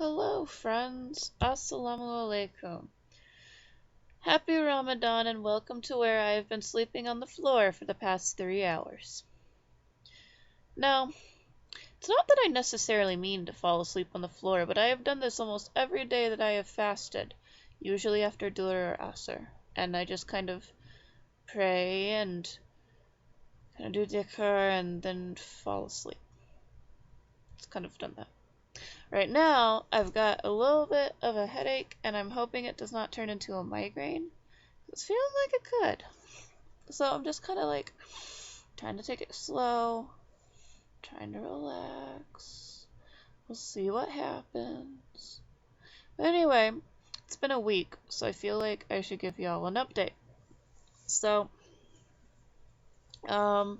Hello, friends. Assalamu alaikum. Happy Ramadan and welcome to where I have been sleeping on the floor for the past 3 hours. Now, it's not that I necessarily mean to fall asleep on the floor, but I have done this almost every day that I have fasted, usually after Dhuhr or Asr, and I just kind of pray and kind of do dhikr and then fall asleep. It's kind of done that. Right now, I've got a little bit of a headache, and I'm hoping it does not turn into a migraine. It's feeling like it could. So I'm just kind of like trying to take it slow, trying to relax. We'll see what happens. But anyway, it's been a week, so I feel like I should give y'all an update. So, um,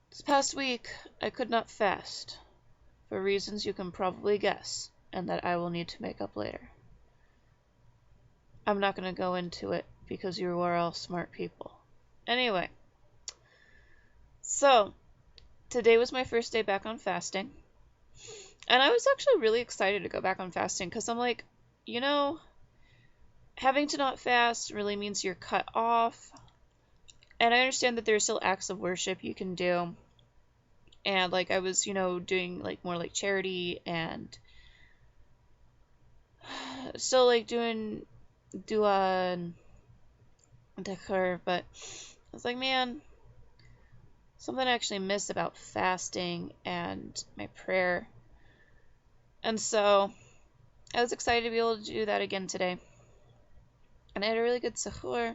this past week, I could not fast for reasons you can probably guess, and that I will need to make up later. I'm not going to go into it because you are all smart people. Anyway, so today was my first day back on fasting. And I was actually really excited to go back on fasting because I'm like, having to not fast really means you're cut off. And I understand that there's still acts of worship you can do. And like I was, doing like more like charity and still like doing dua and dhikr, but I was like, man, something I actually miss about fasting and my prayer. And so I was excited to be able to do that again today. And I had a really good suhoor.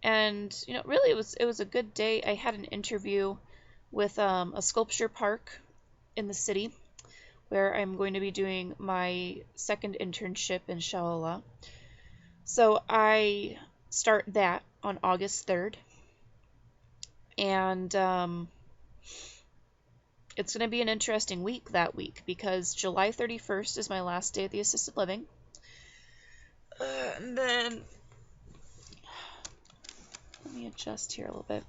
And, really it was a good day. I had an interview with a sculpture park in the city where I'm going to be doing my second internship, inshallah. So I start that on August 3rd. And it's going to be an interesting week that week because July 31st is my last day at the assisted living. And then, let me adjust here a little bit.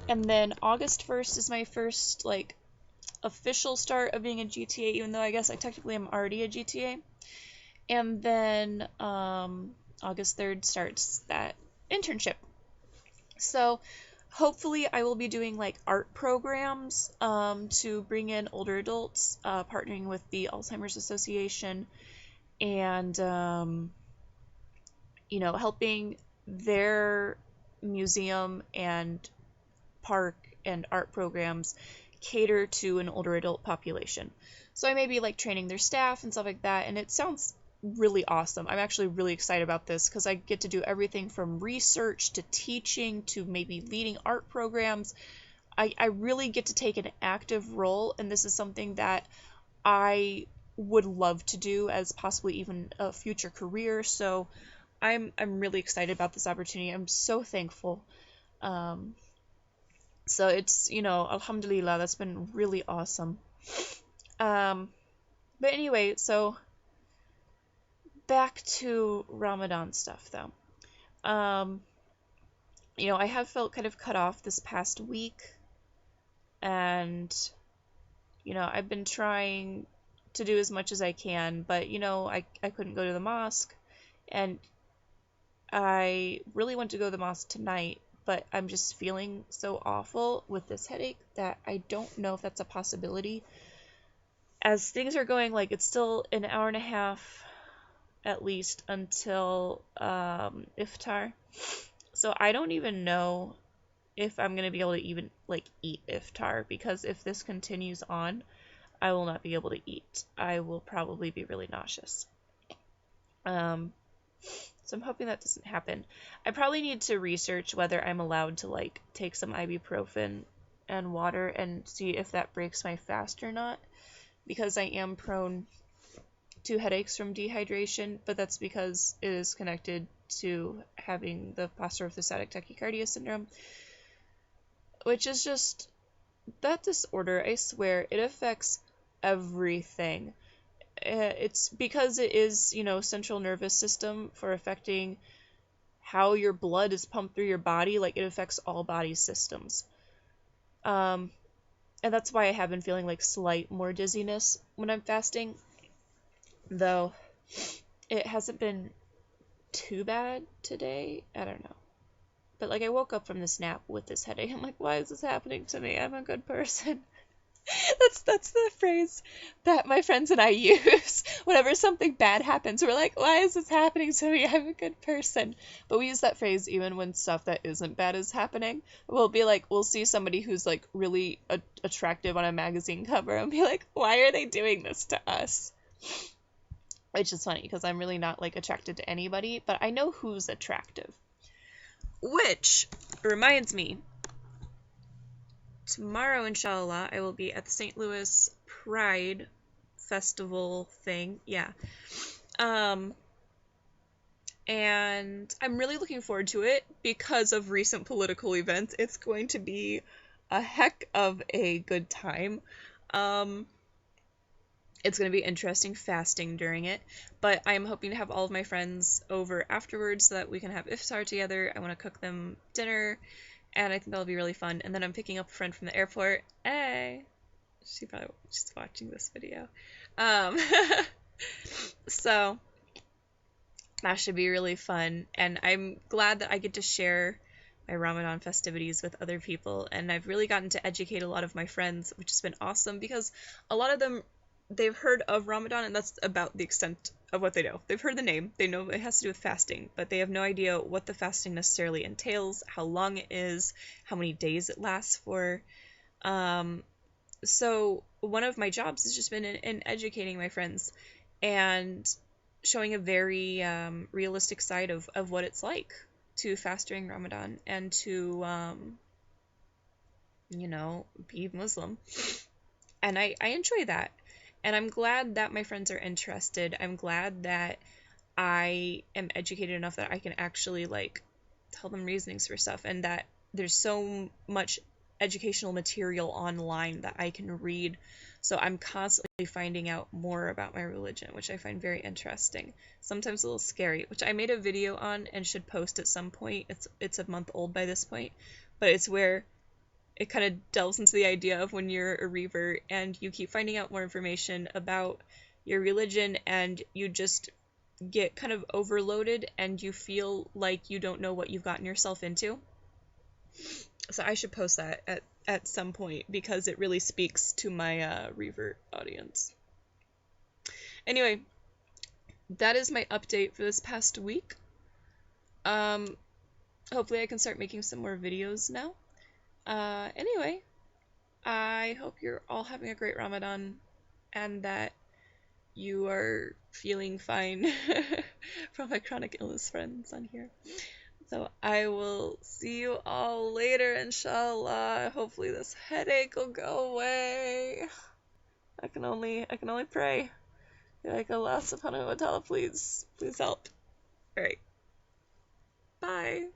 And then August 1st is my first, official start of being a GTA, even though I guess I technically am already a GTA. And then August 3rd starts that internship. So hopefully I will be doing art programs to bring in older adults, partnering with the Alzheimer's Association and helping their museum and park and art programs cater to an older adult population. So I may be training their staff and stuff like that, and it sounds really awesome. I'm actually really excited about this because I get to do everything from research to teaching to maybe leading art programs. I really get to take an active role, and this is something that I would love to do as possibly even a future career. So I'm really excited about this opportunity. I'm so thankful. So it's, alhamdulillah, that's been really awesome. But anyway, so back to Ramadan stuff though. I have felt kind of cut off this past week, and I've been trying to do as much as I can, but I couldn't go to the mosque, and I really want to go to the mosque tonight, but I'm just feeling so awful with this headache that I don't know if that's a possibility. As things are going, it's still an hour and a half at least until iftar. So I don't even know if I'm going to be able to even eat iftar, because if this continues on, I will not be able to eat. I will probably be really nauseous. So I'm hoping that doesn't happen. I probably need to research whether I'm allowed to take some ibuprofen and water and see if that breaks my fast or not, because I am prone to headaches from dehydration, but that's because it is connected to having the post-orthostatic tachycardia syndrome, which is just that disorder. I swear it affects everything. It's because it is, central nervous system for affecting how your blood is pumped through your body. It affects all body systems. And that's why I have been feeling like slight more dizziness when I'm fasting, though it hasn't been too bad today. I don't know. But like I woke up from this nap with this headache. I'm like, why is this happening to me? I'm a good person. That's the phrase that my friends and I use whenever something bad happens. We're like, why is this happening to me? I'm a good person. But we use that phrase even when stuff that isn't bad is happening. We'll be like, we'll see somebody who's like really attractive on a magazine cover and be like, why are they doing this to us? Which is funny because I'm really not like attracted to anybody, but I know who's attractive. Which reminds me, tomorrow, inshallah, I will be at the St. Louis Pride Festival thing. Yeah. And I'm really looking forward to it because of recent political events. It's going to be a heck of a good time. It's going to be interesting fasting during it, but I'm hoping to have all of my friends over afterwards so that we can have iftar together. I want to cook them dinner, and I think that'll be really fun. And then I'm picking up a friend from the airport. Hey! She's watching this video. So that should be really fun, and I'm glad that I get to share my Ramadan festivities with other people, and I've really gotten to educate a lot of my friends, which has been awesome because a lot of them, they've heard of Ramadan, and that's about the extent of what they know. They've heard the name, they know it has to do with fasting, but they have no idea what the fasting necessarily entails, how long it is, how many days it lasts for. So one of my jobs has just been in educating my friends and showing a very realistic side of what it's like to fast during Ramadan and to, be Muslim. And I enjoy that. And I'm glad that my friends are interested. I'm glad that I am educated enough that I can actually, like, tell them reasonings for stuff, and that there's so much educational material online that I can read. So I'm constantly finding out more about my religion, which I find very interesting. Sometimes a little scary, which I made a video on and should post at some point. It's a month old by this point, but it's where it kind of delves into the idea of when you're a revert and you keep finding out more information about your religion and you just get kind of overloaded and you feel like you don't know what you've gotten yourself into. So I should post that at some point because it really speaks to my revert audience. Anyway, that is my update for this past week. Hopefully I can start making some more videos now. Anyway, I hope you're all having a great Ramadan and that you are feeling fine from my chronic illness friends on here. So I will see you all later, inshallah. Hopefully this headache will go away. I can only pray. Like, Allah subhanahu wa ta'ala, please help. Alright. Bye.